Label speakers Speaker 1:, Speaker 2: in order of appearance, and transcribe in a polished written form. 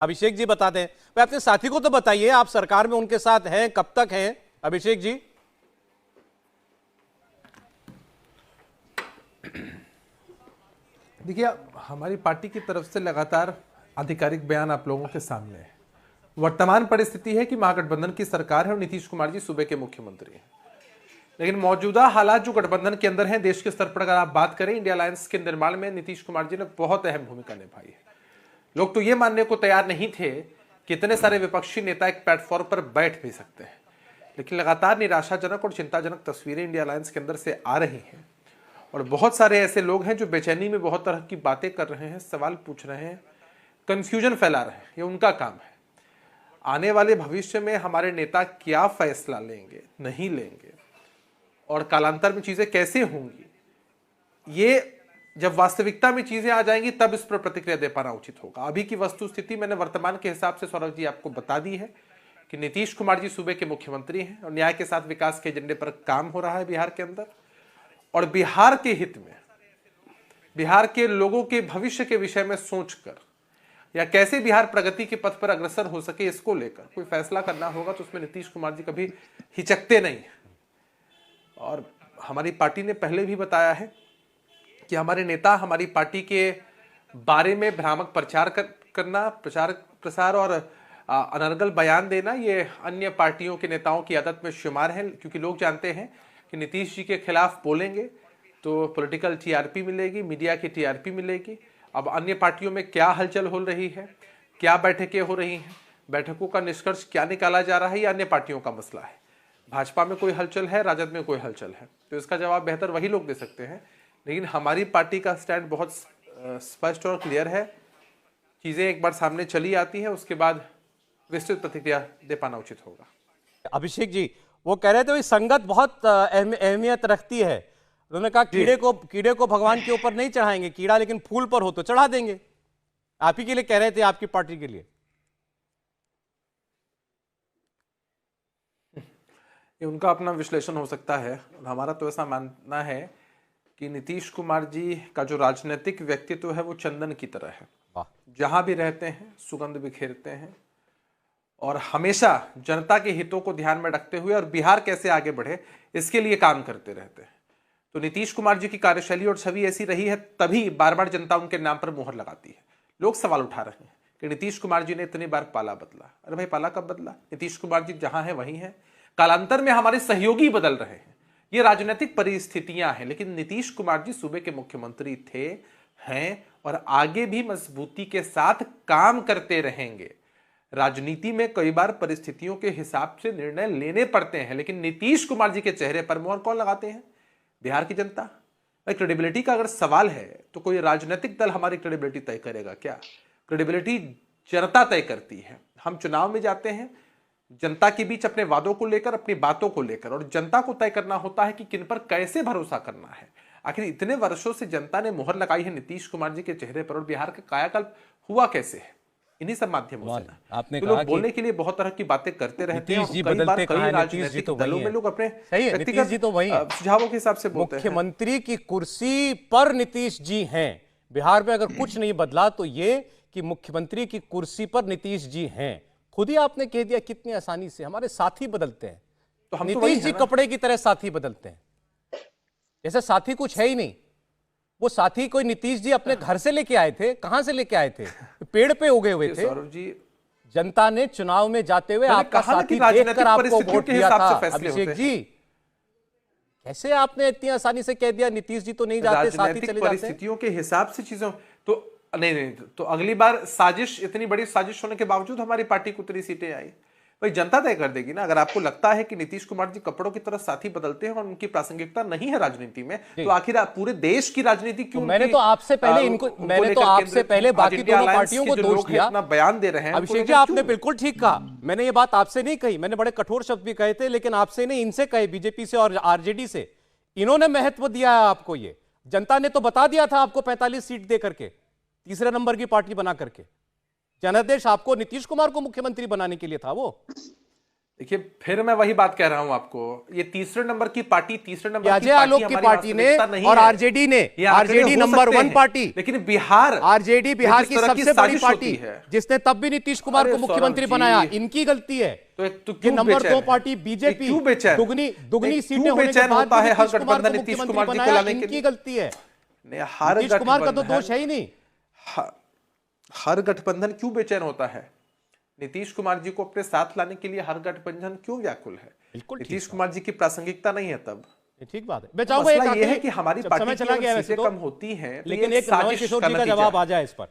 Speaker 1: अभिषेक जी बता दें। भाई अपने साथी को तो बताइए, आप सरकार में उनके साथ हैं, कब तक हैं अभिषेक जी?
Speaker 2: देखिए, हमारी पार्टी की तरफ से लगातार आधिकारिक बयान आप लोगों के सामने है। वर्तमान परिस्थिति है कि महागठबंधन की सरकार है और नीतीश कुमार जी सूबे के मुख्यमंत्री हैं। लेकिन मौजूदा हालात जो गठबंधन के अंदर हैं, देश के स्तर पर अगर आप बात करें, इंडिया अलायंस के निर्माण में नीतीश कुमार जी ने बहुत अहम भूमिका निभाई है। लोग तो ये मानने को तैयार नहीं थे कि इतने सारे विपक्षी नेता एक प्लेटफॉर्म पर बैठ भी सकते हैं, लेकिन लगातार निराशाजनक और चिंताजनक तस्वीरें इंडिया अलायंस के अंदर से आ रही हैं और बहुत सारे ऐसे लोग हैं जो बेचैनी में बहुत तरह की बातें कर रहे हैं, सवाल पूछ रहे हैं, कंफ्यूजन फैला रहे हैं। ये उनका काम है। आने वाले भविष्य में हमारे नेता क्या फैसला लेंगे, नहीं लेंगे और कालांतर में चीजें कैसे होंगी, ये जब वास्तविकता में चीजें आ जाएंगी तब इस पर प्रतिक्रिया दे पाना उचित होगा। अभी की वस्तु स्थिति मैंने वर्तमान के हिसाब से सौरभ जी आपको बता दी है कि नीतीश कुमार जी सूबे के मुख्यमंत्री हैं और न्याय के साथ विकास के एजेंडे पर काम हो रहा है बिहार के अंदर, और बिहार के हित में, बिहार के लोगों के भविष्य के विषय में सोचकर या कैसे बिहार प्रगति के पथ पर अग्रसर हो सके, इसको लेकर कोई फैसला करना होगा तो उसमें नीतीश कुमार जी कभी हिचकते नहीं। और हमारी पार्टी ने पहले भी बताया है कि हमारे नेता हमारी पार्टी के बारे में भ्रामक प्रचार करना, प्रचार प्रसार और अनर्गल बयान देना, ये अन्य पार्टियों के नेताओं की आदत में शुमार है, क्योंकि लोग जानते हैं कि नीतीश जी के खिलाफ बोलेंगे तो पॉलिटिकल टीआरपी मिलेगी, मीडिया की टीआरपी मिलेगी। अब अन्य पार्टियों में क्या हलचल हो रही है, क्या बैठकें हो रही हैं, बैठकों का निष्कर्ष क्या निकाला जा रहा है, ये अन्य पार्टियों का मसला है। भाजपा में कोई हलचल है, राजद में कोई हलचल है, तो इसका जवाब बेहतर वही लोग दे सकते हैं। लेकिन हमारी पार्टी का स्टैंड बहुत स्पष्ट और क्लियर है। चीजें एक बार सामने चली आती हैं, उसके बाद विस्तृत प्रतिक्रिया दे पाना उचित होगा।
Speaker 1: अभिषेक जी, वो कह रहे थे संगत बहुत अहमियत रखती है। उन्होंने कहा कीड़े को भगवान के ऊपर नहीं चढ़ाएंगे, कीड़ा लेकिन फूल पर हो तो चढ़ा देंगे। आप ही के लिए कह रहे थे, आपकी पार्टी के लिए।
Speaker 2: ये उनका अपना विश्लेषण हो सकता है। हमारा तो ऐसा मानना है कि नीतीश कुमार जी का जो राजनीतिक व्यक्तित्व है वो चंदन की तरह है। जहां भी रहते हैं सुगंध बिखेरते हैं और हमेशा जनता के हितों को ध्यान में रखते हुए और बिहार कैसे आगे बढ़े इसके लिए काम करते रहते हैं। तो नीतीश कुमार जी की कार्यशैली और छवि ऐसी रही है, तभी बार बार जनता उनके नाम पर मोहर लगाती है। लोग सवाल उठा रहे हैं कि नीतीश कुमार जी ने इतनी बार पाला बदला। अरे भाई, पाला कब बदला? नीतीश कुमार जी जहां है वहीं है। कालांतर में हमारे सहयोगी बदल रहे हैं, ये राजनीतिक परिस्थितियां हैं, लेकिन नीतीश कुमार जी सूबे के मुख्यमंत्री थे, हैं और आगे भी मजबूती के साथ काम करते रहेंगे। राजनीति में कई बार परिस्थितियों के हिसाब से निर्णय लेने पड़ते हैं, लेकिन नीतीश कुमार जी के चेहरे पर मोहर कौन लगाते हैं? बिहार की जनता। क्रेडिबिलिटी का अगर सवाल है तो कोई राजनीतिक दल हमारी क्रेडिबिलिटी तय करेगा क्या? क्रेडिबिलिटी जनता तय करती है। हम चुनाव में जाते हैं जनता के बीच अपने वादों को लेकर, अपनी बातों को लेकर, और जनता को तय करना होता है कि किन पर कैसे भरोसा करना है। आखिर इतने वर्षों से जनता ने मोहर लगाई है नीतीश कुमार जी के चेहरे पर, और बिहार का कायाकल्प हुआ कैसे है? इन्हीं सब माध्यमों से। आपने कहा लोग बोलने के लिए बहुत तरह की बातें करते रहते हैं, कई बार कई राजनीतिक दलों में लोग अपने व्यक्तिगत सुझावों के हिसाब से बोलते हैं।
Speaker 1: मुख्यमंत्री की कुर्सी पर नीतीश जी हैं। बिहार में अगर कुछ नहीं बदला तो ये कि मुख्यमंत्री की कुर्सी पर नीतीश जी हैं। खुद ही आपने कह दिया कितनी आसानी से हमारे साथी बदलते हैं। तो हम नीतीश जी कपड़े की तरह साथी बदलते हैं, जैसे साथी कुछ है ही नहीं। वो साथी कोई नीतीश जी अपने घर से लेके आए थे? कहां से लेके आए थे? पेड़ पे उगे हुए थे।
Speaker 2: सौरभ जी,
Speaker 1: जनता ने चुनाव में जाते हुए आपका साथी देखकर आपको वोट दिया था। अभिषेक जी, कैसे आपने इतनी आसानी से कह दिया नीतीश जी तो नहीं जाते, साथी चले जाते?
Speaker 2: परिस्थितियों के हिसाब से चीजों तो नहीं, तो अगली बार साजिश, इतनी बड़ी साजिश होने के बावजूद हमारी पार्टी को उतनी सीटें आई। भाई, जनता तय कर देगी ना। अगर आपको लगता है कि नीतीश कुमार जी कपड़ों की तरह साथी बदलते हैं और उनकी प्रासंगिकता नहीं है राजनीति में, तो आखिर पूरे देश की राजनीति क्यों?
Speaker 1: मैंने तो आपसे पहले बाकी दोनों पार्टियों को दोष दिया।
Speaker 2: अपना बयान दे रहे हैं।
Speaker 1: अभिषेक जी, आपने बिल्कुल ठीक कहा। मैंने ये बात आपसे नहीं कही, मैंने बड़े कठोर शब्द भी कहे थे, लेकिन आपसे नहीं, इनसे कहे, बीजेपी से और आरजेडी से। इन्होंने महत्व दिया है आपको। ये जनता ने तो बता दिया था आपको 45 सीट दे करके, तीसरे नंबर की पार्टी बना करके। जनादेश आपको नीतीश कुमार को मुख्यमंत्री बनाने के लिए था वो।
Speaker 2: देखिए, फिर मैं वही बात कह रहा हूं आपको, ये तीसरे नंबर की पार्टी, तीसरे नंबर की
Speaker 1: अजय आलोक की पार्टी ने और आरजेडी ने, आरजेडी नंबर 1 पार्टी,
Speaker 2: लेकिन बिहार,
Speaker 1: आरजेडी बिहार की सबसे बड़ी पार्टी
Speaker 2: है
Speaker 1: जिसने तब भी नीतीश कुमार को मुख्यमंत्री बनाया, इनकी गलती है।
Speaker 2: तो
Speaker 1: कि नंबर 2 पार्टी बीजेपी दुगनी सीटें होने के बाद
Speaker 2: होता है हर
Speaker 1: नीतीश कुमार
Speaker 2: गठबंधन
Speaker 1: को
Speaker 2: नीतीश
Speaker 1: मुख्यमंत्री
Speaker 2: कुमार जी को
Speaker 1: बनाया,
Speaker 2: लाने के
Speaker 1: इनकी
Speaker 2: लिए।
Speaker 1: गलती है। नीतीश कुमार का तो दोष है ही नहीं।
Speaker 2: हर गठबंधन क्यों बेचैन होता है? नीतीश कुमार जी को अपने साथ लाने के लिए हर गठबंधन क्यों व्याकुल है? नीतीश कुमार जी की प्रासंगिकता नहीं है तब।
Speaker 1: ठीक बात है। मैं चाहूंगा
Speaker 2: ये है कि हमारी पार्टी की सीटें कम होती हैं,
Speaker 1: लेकिन एक नवल किशोर जी का जवाब आ जाए इस पर।